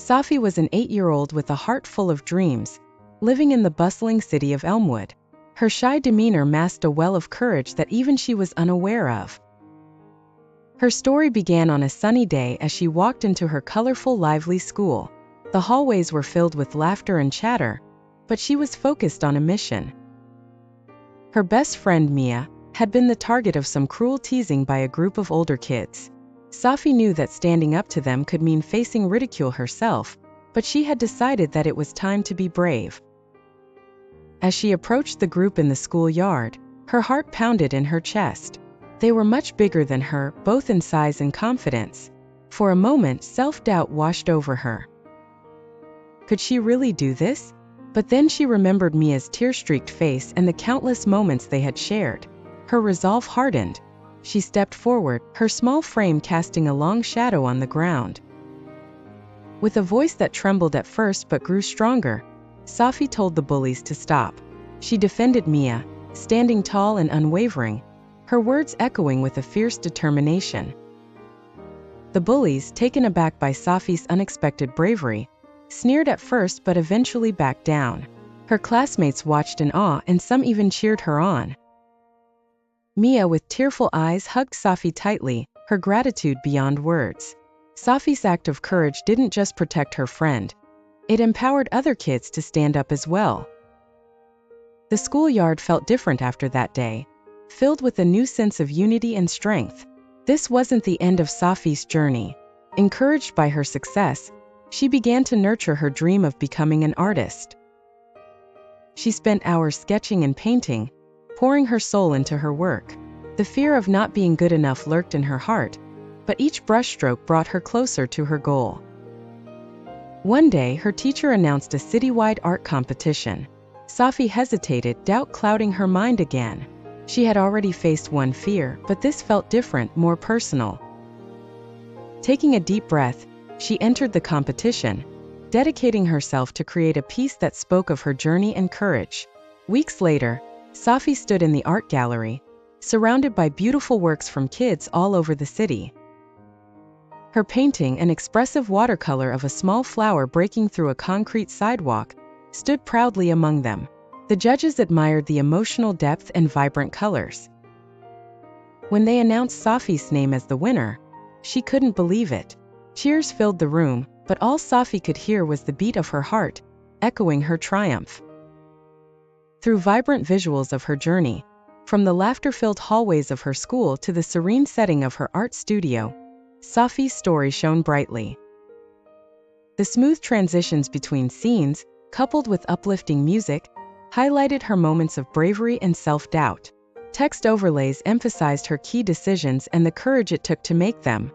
Sofy was an 8-year-old with a heart full of dreams, living in the bustling city of Elmwood. Her shy demeanor masked a well of courage that even she was unaware of. Her story began on a sunny day as she walked into her colorful, lively school. The hallways were filled with laughter and chatter, but she was focused on a mission. Her best friend, Mia, had been the target of some cruel teasing by a group of older kids. Sofy knew that standing up to them could mean facing ridicule herself, but she had decided that it was time to be brave. As she approached the group in the schoolyard, her heart pounded in her chest. They were much bigger than her, both in size and confidence. For a moment, self-doubt washed over her. Could she really do this? But then she remembered Mia's tear-streaked face and the countless moments they had shared. Her resolve hardened. She stepped forward, her small frame casting a long shadow on the ground. With a voice that trembled at first but grew stronger, Sofy told the bullies to stop. She defended Mia, standing tall and unwavering, her words echoing with a fierce determination. The bullies, taken aback by Sofy's unexpected bravery, sneered at first but eventually backed down. Her classmates watched in awe and some even cheered her on. Mia, with tearful eyes, hugged Sofy tightly, her gratitude beyond words. Sofy's act of courage didn't just protect her friend. It empowered other kids to stand up as well. The schoolyard felt different after that day, filled with a new sense of unity and strength. This wasn't the end of Sofy's journey. Encouraged by her success, she began to nurture her dream of becoming an artist. She spent hours sketching and painting, pouring her soul into her work. The fear of not being good enough lurked in her heart, but each brushstroke brought her closer to her goal. One day, her teacher announced a citywide art competition. Sofy hesitated, doubt clouding her mind again. She had already faced one fear, but this felt different, more personal. Taking a deep breath, she entered the competition, dedicating herself to create a piece that spoke of her journey and courage. Weeks later, Sofy stood in the art gallery, surrounded by beautiful works from kids all over the city. Her painting, an expressive watercolor of a small flower breaking through a concrete sidewalk, stood proudly among them. The judges admired the emotional depth and vibrant colors. When they announced Sofy's name as the winner, she couldn't believe it. Cheers filled the room, but all Sofy could hear was the beat of her heart, echoing her triumph. Through vibrant visuals of her journey, from the laughter-filled hallways of her school to the serene setting of her art studio, Sofy's story shone brightly. The smooth transitions between scenes, coupled with uplifting music, highlighted her moments of bravery and self-doubt. Text overlays emphasized her key decisions and the courage it took to make them,